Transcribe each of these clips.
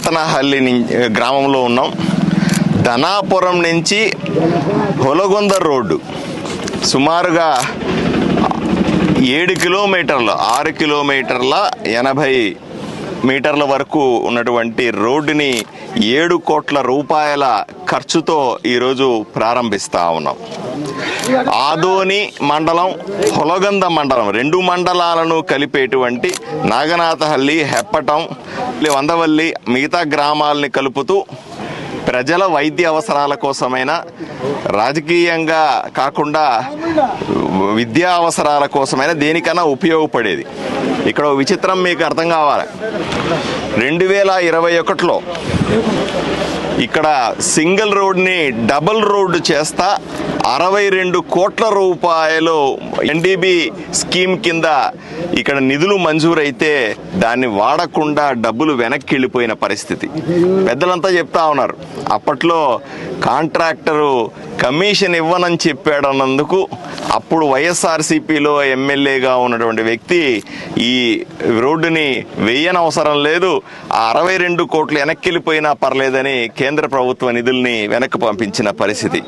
తనహల్లి గ్రామంలో ఉన్నాం. ధనాపురం నుంచి హొలగొంద రోడ్డు సుమారుగా 7 కిలోమీటర్లు 6 కిలోమీటర్ల 80 మీటర్ల వరకు ఉన్నటువంటి రోడ్డుని 7 కోట్ల రూపాయల ఖర్చుతో ఈరోజు ప్రారంభిస్తూ ఉన్నాం. ఆదోని మండలం, హొలగొంద మండలం 2 మండలాలను కలిపేటువంటి నాగనాథహల్లి, హెప్పటం, వందవల్లి మిగతా గ్రామాలని కలుపుతూ ప్రజల వైద్య అవసరాల కోసమైనా, రాజకీయంగా కాకుండా విద్యా అవసరాల కోసమైనా దేనికైనా ఉపయోగపడేది. ఇక్కడ విచిత్రం మీకు అర్థం కావాలి. 2021లో ఇక్కడ సింగిల్ రోడ్ని డబుల్ రోడ్డు చేస్తా 62 కోట్ల రూపాయలు ఎన్డీబీ స్కీమ్ కింద ఇక్కడ నిధులు మంజూరైతే దాన్ని వాడకుండా డబ్బులు వెనక్కి వెళ్ళిపోయిన పరిస్థితి. పెద్దలంతా చెప్తా ఉన్నారు, అప్పట్లో కాంట్రాక్టరు కమిషన్ ఇవ్వనని చెప్పాడన్నందుకు అప్పుడు వైఎస్ఆర్సీపీలో ఎమ్మెల్యేగా ఉన్నటువంటి వ్యక్తి ఈ రోడ్డుని వేయనవసరం లేదు, ఆ 62 కోట్లు వెనక్కి వెళ్ళిపోయినా పర్లేదని కేంద్ర ప్రభుత్వ నిధుల్ని వెనక్కి పంపించిన పరిస్థితి.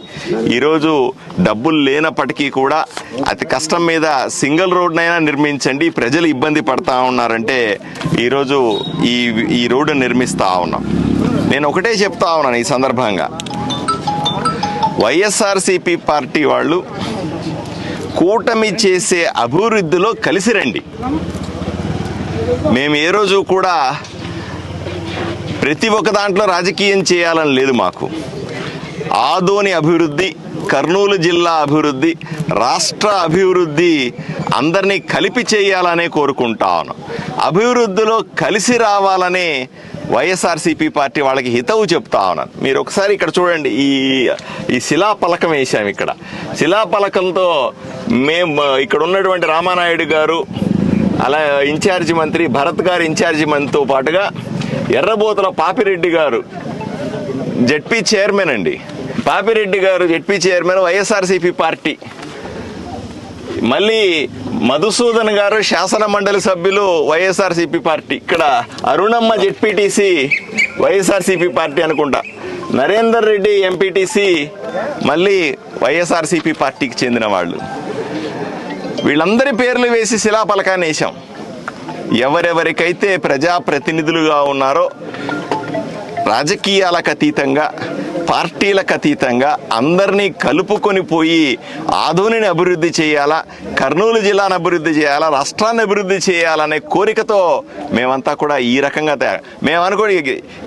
ఈరోజు డబ్బులు లేనప్పటికీ కూడా అతి కష్టం మీద సింగిల్ రోడ్నైనా నిర్మించండి, ప్రజలు ఇబ్బంది పడతా ఉన్నారంటే ఈరోజు ఈ రోడ్డు నిర్మిస్తా ఉన్నాం. నేను ఒకటే చెప్తా ఉన్నాను ఈ సందర్భంగా, వైఎస్ఆర్సీపీ పార్టీ వాళ్ళు కూటమి చేసే అభివృద్ధిలో కలిసి రండి. మేము ఏ రోజు కూడా ప్రతి ఒక్క దాంట్లో రాజకీయం చేయాలని లేదు మాకు. ఆదోని అభివృద్ధి, కర్నూలు జిల్లా అభివృద్ధి, రాష్ట్ర అభివృద్ధి అందరినీ కలిపి చేయాలనే కోరుకుంటా ఉన్నాం. అభివృద్ధిలో కలిసి రావాలనే వైఎస్ఆర్సీపీ పార్టీ వాళ్ళకి హితవు చెప్తా ఉన్నాను. మీరు ఒకసారి ఇక్కడ చూడండి, ఈ శిలాపలకం వేసాం. ఇక్కడ శిలాపలకంతో మేము ఇక్కడ ఉన్నటువంటి రామానాయుడు గారు, అలా ఇన్ఛార్జి మంత్రి భరత్ గారు ఇన్ఛార్జి మంత్రితో పాటుగా ఎర్రబోతుల పాపిరెడ్డి గారు జెడ్పీ చైర్మన్ అండి. పాపిరెడ్డి గారు జెడ్పీ చైర్మన్, వైఎస్ఆర్సీపీ పార్టీ. మళ్ళీ మధుసూదన్ గారు శాసన మండలి సభ్యులు, వైఎస్ఆర్సీపీ పార్టీ. ఇక్కడ అరుణమ్మ జెడ్పీటీసీ, వైఎస్ఆర్సీపీ పార్టీ అనుకుంటా. నరేందర్ రెడ్డి ఎంపీటీసీ మళ్ళీ వైఎస్ఆర్సీపీ పార్టీకి చెందిన వాళ్ళు. వీళ్ళందరి పేర్లు వేసి శిలాపలకాన్ని వేశాం. ఎవరెవరికైతే ప్రజాప్రతినిధులుగా ఉన్నారో రాజకీయాలకు అతీతంగా, పార్టీలకు అతీతంగా అందరినీ కలుపుకొని పోయి ఆదోనిని అభివృద్ధి చేయాలా, కర్నూలు జిల్లాను అభివృద్ధి చేయాలా, రాష్ట్రాన్ని అభివృద్ధి చేయాలనే కోరికతో మేమంతా కూడా ఈ రకంగా మేము అనుకోండి